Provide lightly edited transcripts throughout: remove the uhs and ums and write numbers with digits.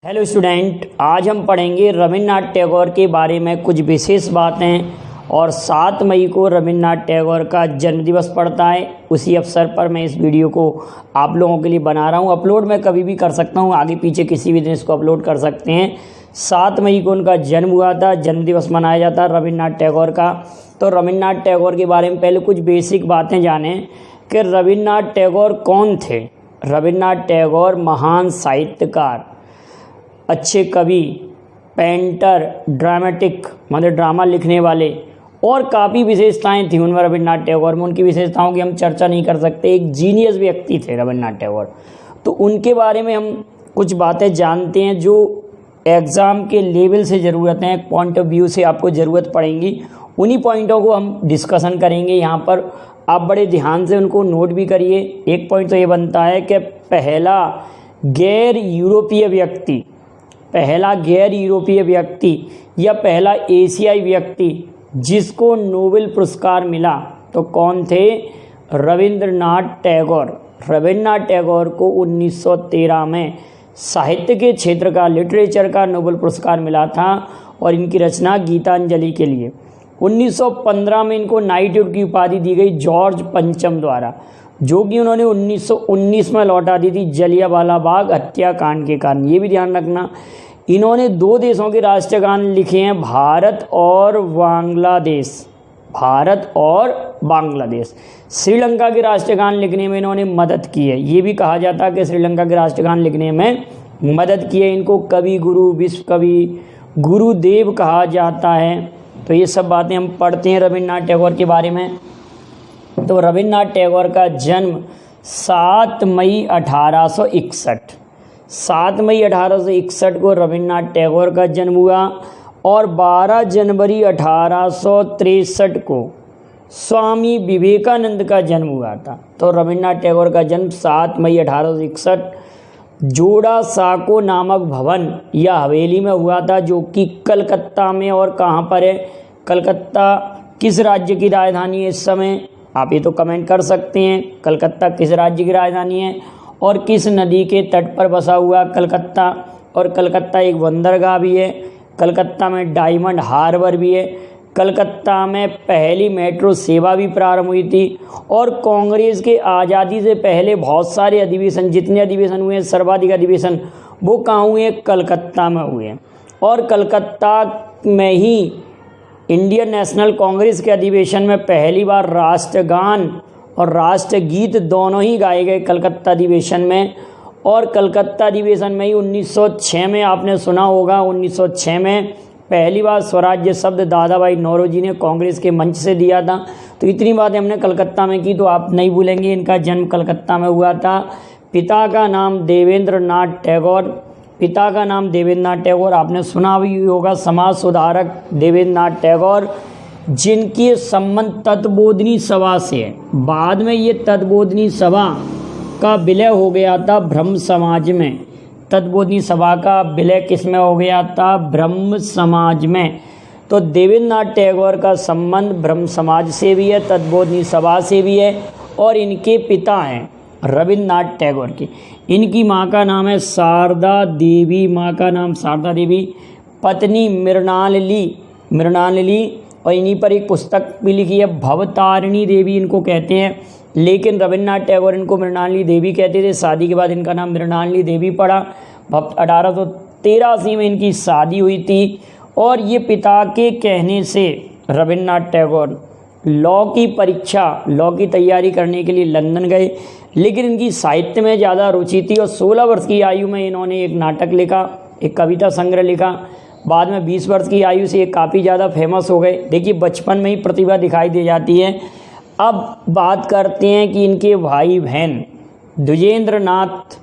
Hello student, आज हम पढ़ेंगे रविन्द्रनाथ टैगोर के बारे में कुछ विशेष बातें। और 7 मई को रविन्द्रनाथ टैगोर का जन्मदिवस पड़ता है। उसी अवसर पर मैं इस वीडियो को आप लोगों के लिए बना रहा हूँ। अपलोड मैं कभी भी कर सकता हूँ, आगे पीछे किसी भी दिन इसको अपलोड कर सकते हैं। 7 मई को उनका जन्म हुआ था, जन्मदिवस मनाया जाता है रविन्द्रनाथ टैगोर का। तो रविन्द्रनाथ टैगोर के बारे में पहले कुछ बेसिक बातें जानें कि रविन्द्रनाथ टैगोर कौन थे। रविन्द्रनाथ टैगोर महान साहित्यकार, अच्छे कवि, पेंटर, ड्रामेटिक मतलब ड्रामा लिखने वाले और काफ़ी विशेषताएं थी उनमें रविन्द्रनाथ टैगोर में। उनकी विशेषताओं की हम चर्चा नहीं कर सकते। एक जीनियस व्यक्ति थे रविन्द्रनाथ टैगोर। तो उनके बारे में हम कुछ बातें जानते हैं जो एग्ज़ाम के लेवल से ज़रूरत है, पॉइंट ऑफ व्यू से आपको ज़रूरत पड़ेंगी। उन्हीं पॉइंटों को हम डिस्कशन करेंगे यहाँ पर। आप बड़े ध्यान से उनको नोट भी करिए। एक पॉइंट तो ये बनता है कि पहला गैर यूरोपीय व्यक्ति या पहला एशियाई व्यक्ति जिसको नोबेल पुरस्कार मिला तो कौन थे? रविन्द्रनाथ टैगोर। रविन्द्रनाथ टैगोर को 1913 में साहित्य के क्षेत्र का, लिटरेचर का नोबेल पुरस्कार मिला था और इनकी रचना गीतांजलि के लिए। 1915 में इनको नाइटहुड की उपाधि दी गई जॉर्ज पंचम द्वारा, जो कि उन्होंने 1919 में लौटा दी थी जलियांवाला बाग हत्याकांड के कारण। ये भी ध्यान रखना। इन्होंने 2 देशों के राष्ट्रगान लिखे हैं, भारत और बांग्लादेश। श्रीलंका के राष्ट्रगान लिखने में इन्होंने मदद की है। ये भी कहा जाता है कि श्रीलंका के राष्ट्रगान लिखने में मदद की है। इनको कवि गुरु, विश्व कवि, गुरुदेव कहा जाता है। तो ये सब बातें हम पढ़ते हैं रविन्द्रनाथ टैगोर के बारे में। तो रविन्द्रनाथ टैगोर का जन्म 7 मई 1861 को रविन्द्रनाथ टैगोर का जन्म हुआ और 12 जनवरी 1863 को स्वामी विवेकानंद का जन्म हुआ था। तो रविन्द्रनाथ टैगोर का जन्म 7 मई 1861 जोड़ा साको नामक भवन या हवेली में हुआ था, जो कि कलकत्ता में। और कहाँ पर है कलकत्ता? किस राज्य की राजधानी है इस समय? आप ये तो कमेंट कर सकते हैं। कलकत्ता किस राज्य की राजधानी है और किस नदी के तट पर बसा हुआ कलकत्ता? और कलकत्ता एक बंदरगाह भी है। कलकत्ता में डायमंड हार्बर भी है। कलकत्ता में पहली मेट्रो सेवा भी प्रारंभ हुई थी। और कांग्रेस के आज़ादी से पहले बहुत सारे अधिवेशन, जितने अधिवेशन हुए, सर्वाधिक अधिवेशन वो कहाँ हुए? कलकत्ता में हुए। और कलकत्ता में ही इंडियन नेशनल कांग्रेस के अधिवेशन में पहली बार राष्ट्रगान और राष्ट्रगीत दोनों ही गाए गए कलकत्ता अधिवेशन में। और कलकत्ता अधिवेशन में ही 1906 में आपने सुना होगा, 1906 में पहली बार स्वराज्य शब्द दादा भाई नौरोजी ने कांग्रेस के मंच से दिया था। तो इतनी बातें हमने कलकत्ता में की, तो आप नहीं भूलेंगे। इनका जन्म कलकत्ता में हुआ था। पिता का नाम देवेंद्रनाथ टैगोर, आपने सुना भी होगा, समाज सुधारक देवेंद्रनाथ टैगोर, जिनकी संबंध तत्बोधिनी सभा से है। बाद में ये तत्बोधिनी सभा का विलय हो गया था ब्रह्म समाज में। तत्बोधिनी सभा का विलय किस में हो गया था? ब्रह्म समाज में। तो देवेंद्रनाथ टैगोर का संबंध ब्रह्म समाज से भी है, तत्बोधिनी सभा से भी है। और इनके पिता हैं रविन्द्रनाथ टैगोर के। इनकी माँ का नाम है शारदा देवी, पत्नी मृणालिनी। और इन्हीं पर एक पुस्तक भी लिखी है, भवतारिणी देवी इनको कहते हैं। लेकिन रविन्द्रनाथ टैगोर इनको मृणालिनी देवी कहते थे। शादी के बाद इनका नाम मृणालिनी देवी पड़ा। 1883 में इनकी शादी हुई थी। और ये पिता के कहने से रविन्द्रनाथ टैगोर लॉ की तैयारी करने के लिए लंदन गए। लेकिन इनकी साहित्य में ज़्यादा रुचि थी और 16 वर्ष की आयु में इन्होंने एक नाटक लिखा, एक कविता संग्रह लिखा। बाद में 20 वर्ष की आयु से ये काफ़ी ज़्यादा फेमस हो गए। देखिए, बचपन में ही प्रतिभा दिखाई दे जाती है। अब बात करते हैं कि इनके भाई बहन द्विजेंद्रनाथ,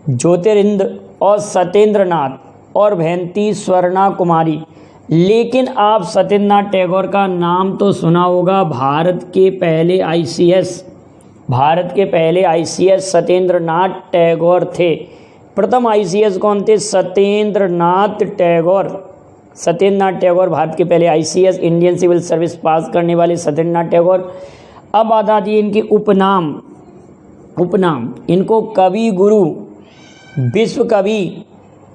ज्योतिरिंद्र और सत्येंद्रनाथ, और बहन थी स्वर्णा कुमारी। लेकिन आप सत्येंद्रनाथ टैगोर का नाम तो सुना होगा। भारत के पहले आईसीएस सत्येंद्रनाथ टैगोर थे। प्रथम आईसीएस कौन थे? सत्येंद्रनाथ टैगोर भारत के पहले आईसीएस, इंडियन सिविल सर्विस पास करने वाले सत्येंद्रनाथ टैगोर। अब बता दिए इनके उपनाम। इनको कवि गुरु, विश्व कवि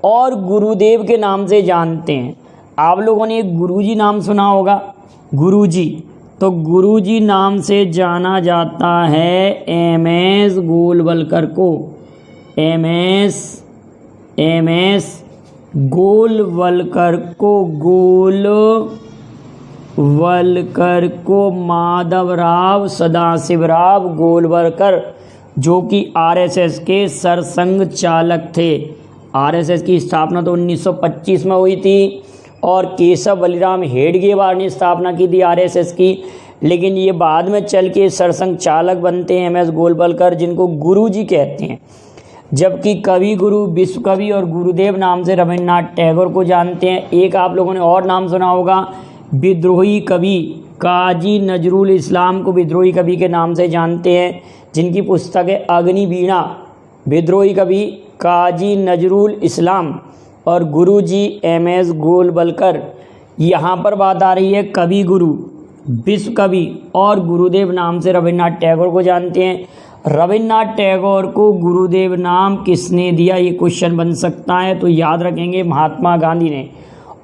और गुरुदेव के नाम से जानते हैं। आप लोगों ने एक गुरुजी नाम सुना होगा, गुरुजी, तो गुरुजी नाम से जाना जाता है एम.एस. गोलवलकर को। एम.एस. गोलवलकर को माधवराव सदाशिवराव गोलवलकर, जो कि आरएसएस के सरसंघ चालक थे। आरएसएस की स्थापना तो 1925 में हुई थी और केशव बलिराम हेडगेवार ने स्थापना की थी आरएसएस की, लेकिन ये बाद में चल के सरसंघ चालक बनते हैं एम.एस. गोलवलकर, जिनको गुरुजी कहते हैं। जबकि कवि गुरु, विश्व कवि और गुरुदेव नाम से रविन्द्रनाथ टैगोर को जानते हैं। एक आप लोगों ने और नाम सुना होगा, विद्रोही कवि काजी नजरुल इस्लाम को विद्रोही कवि के नाम से जानते हैं, जिनकी पुस्तक है अग्निवीणा। विद्रोही कवि काजी नजरुल इस्लाम और गुरुजी एम.एस. गोलवलकर। यहाँ पर बात आ रही है कवि गुरु, विश्व कवि और गुरुदेव नाम से रविन्द्रनाथ टैगोर को जानते हैं। रविन्द्रनाथ टैगोर को गुरुदेव नाम किसने दिया, ये क्वेश्चन बन सकता है, तो याद रखेंगे महात्मा गांधी ने।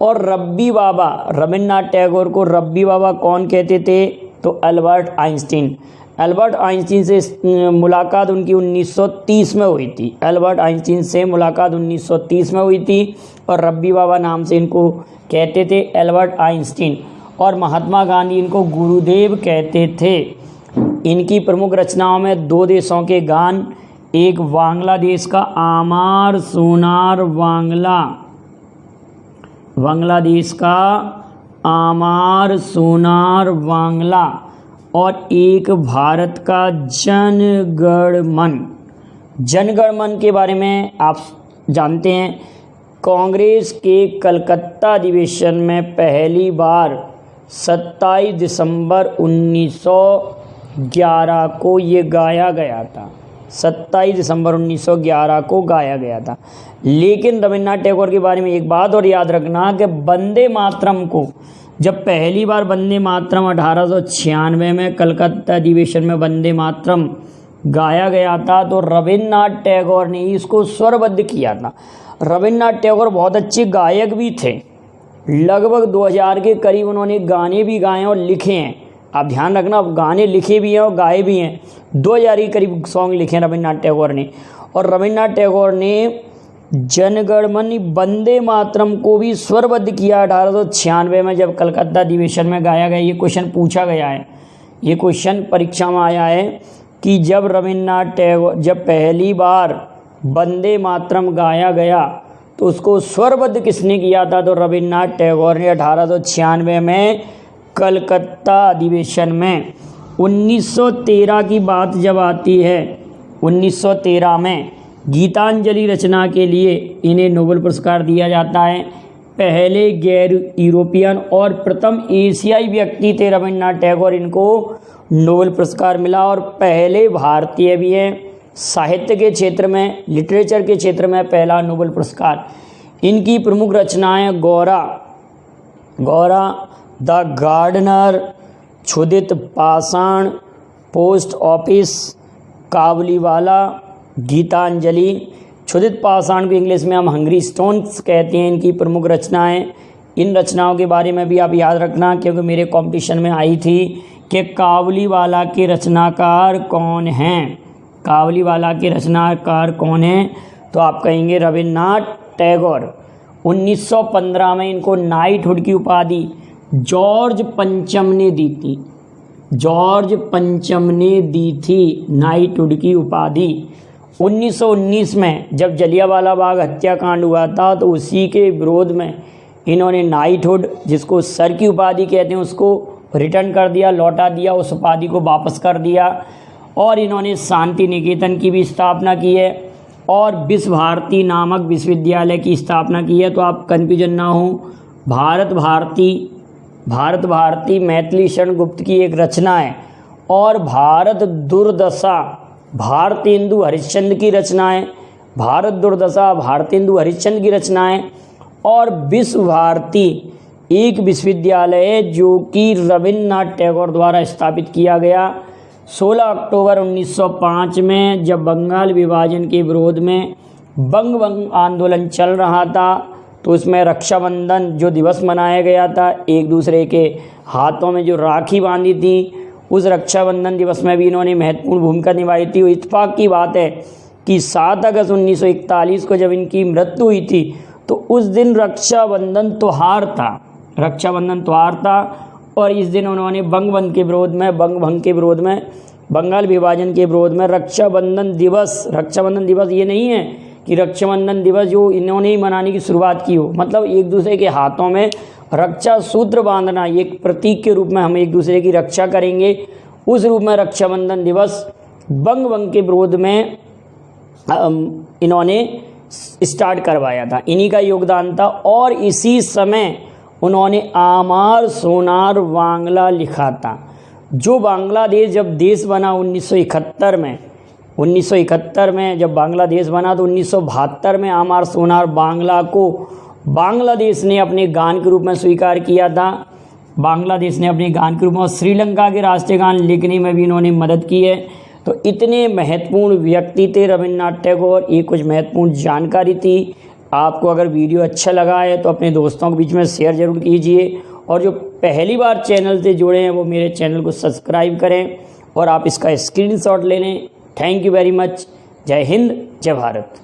और रब्बी बाबा, रविन्द्रनाथ टैगोर को रब्बी बाबा कौन कहते थे, तो अल्बर्ट आइंस्टीन। अल्बर्ट आइंस्टीन से मुलाकात उनकी 1930 में हुई थी। अल्बर्ट आइंस्टीन से मुलाकात 1930 में हुई थी और रब्बी बाबा नाम से इनको कहते थे, अल्बर्ट आइंस्टीन। और महात्मा गांधी इनको गुरुदेव कहते थे। इनकी प्रमुख रचनाओं में दो देशों के गान, एक बांग्लादेश का आमार सोनार बांग्ला, बांग्लादेश का आमार सोनार बांग्ला, और एक भारत का जनगणमन। जनगणमन के बारे में आप जानते हैं, कांग्रेस के कलकत्ता अधिवेशन में पहली बार 27 दिसंबर 1911 को ये गाया गया था। 27 दिसंबर 1911 को गाया गया था। लेकिन रविन्द्रनाथ टैगोर के बारे में एक बात और याद रखना कि वंदे मातरम को जब पहली बार वंदे मातरम 1896 में कलकत्ता अधिवेशन में वंदे मातरम गाया गया था, तो रविन्द्रनाथ टैगोर ने इसको स्वरबद्ध किया था। रविन्द्रनाथ टैगोर बहुत अच्छे गायक भी थे। लगभग 2000 के करीब उन्होंने गाने भी गाए और लिखे हैं। आप ध्यान रखना, गाने लिखे भी हैं और गाए भी हैं। 2000 के करीब सॉन्ग लिखे रविन्द्रनाथ टैगोर ने। और रविन्द्रनाथ टैगोर ने जनगणमन वंदे मातरम को भी स्वरबद्ध किया 1896 में, जब कलकत्ता अधिवेशन में गाया गया। ये क्वेश्चन पूछा गया है, ये क्वेश्चन परीक्षा में आया है कि जब रविन्द्रनाथ टैगोर, जब पहली बार वंदे मातरम गाया गया तो उसको स्वरबद्ध किसने किया था, तो रविन्द्रनाथ टैगोर ने 1896 में कलकत्ता अधिवेशन में। 1913 की बात जब आती है, 1913 में गीतांजलि रचना के लिए इन्हें नोबेल पुरस्कार दिया जाता है। पहले गैर यूरोपियन और प्रथम एशियाई व्यक्ति थे रविन्द्रनाथ टैगोर, इनको नोबेल पुरस्कार मिला। और पहले भारतीय भी हैं साहित्य के क्षेत्र में, लिटरेचर के क्षेत्र में पहला नोबेल पुरस्कार। इनकी प्रमुख रचनाएं गौरा, द गार्डनर, क्षुधित पाषाण, पोस्ट ऑफिस, काबुलीवाला, गीतांजलि। क्षुधित पाषाण को इंग्लिश में हम हंग्री स्टोन्स कहते हैं। इनकी प्रमुख रचनाएं, इन रचनाओं के बारे में भी आप याद रखना, क्योंकि मेरे कंपटीशन में आई थी कि काबुलीवाला के रचनाकार कौन हैं। काबुलीवाला के रचनाकार कौन हैं, तो आप कहेंगे रविन्द्रनाथ टैगोर। 1915 में इनको नाइटहुड की उपाधि जॉर्ज पंचम ने दी थी। जॉर्ज पंचम ने दी थी नाइटहुड की उपाधि। 1919 में जब जलियांवाला बाग हत्याकांड हुआ था, तो उसी के विरोध में इन्होंने नाइटहुड, जिसको सर की उपाधि कहते हैं, उसको रिटर्न कर दिया, लौटा दिया, उस उपाधि को वापस कर दिया। और इन्होंने शांति निकेतन की भी स्थापना की है और विश्व भारती नामक विश्वविद्यालय की स्थापना की है। तो आप कन्फ्यूजन ना हो, भारत भारती मैथिली शरण गुप्त की एक रचना है, और भारत दुर्दशा भारतेंदु हरिश्चंद्र की रचनाएं, भारत दुर्दशा भारतेंदु हरिश्चंद्र की रचनाएं। और विश्व भारती एक विश्वविद्यालय है जो कि रविन्द्रनाथ टैगोर द्वारा स्थापित किया गया। 16 अक्टूबर 1905 में जब बंगाल विभाजन के विरोध में बंग आंदोलन चल रहा था, तो उसमें रक्षाबंधन जो दिवस मनाया गया था, एक दूसरे के हाथों में जो राखी बांधी थी, उस रक्षाबंधन दिवस में भी इन्होंने महत्वपूर्ण भूमिका निभाई थी। इत्तेफाक की बात है कि 7 अगस्त 1941 को जब इनकी मृत्यु हुई थी, तो उस दिन रक्षाबंधन त्यौहार था, और इस दिन उन्होंने बंग भंग के विरोध में, बंगाल विभाजन के विरोध में रक्षाबंधन दिवस ये नहीं है कि रक्षाबंधन दिवस जो इन्होंने ही मनाने की शुरुआत की हो, मतलब एक दूसरे के हाथों में रक्षा सूत्र बांधना, ये एक प्रतीक के रूप में हम एक दूसरे की रक्षा करेंगे, उस रूप में रक्षाबंधन दिवस बंग के विरोध में इन्होंने स्टार्ट करवाया था, इन्हीं का योगदान था। और इसी समय उन्होंने आमार सोनार बांग्ला लिखा था। जो बांग्लादेश जब देश बना 1971 में जब बांग्लादेश बना, तो 1972 में आमार सोनार बांग्ला को बांग्लादेश ने अपने गान के रूप में स्वीकार किया था। और श्रीलंका के राष्ट्रीय गान लिखने में भी इन्होंने मदद की है। तो इतने महत्वपूर्ण व्यक्ति थे रविन्द्रनाथ टैगोर, ये कुछ महत्वपूर्ण जानकारी थी। आपको अगर वीडियो अच्छा लगा है तो अपने दोस्तों के बीच में शेयर जरूर कीजिए, और जो पहली बार चैनल से जुड़े हैं वो मेरे चैनल को सब्सक्राइब करें, और आप इसका स्क्रीनशॉट ले लें। Thank you very much. जय हिंद, जय भारत।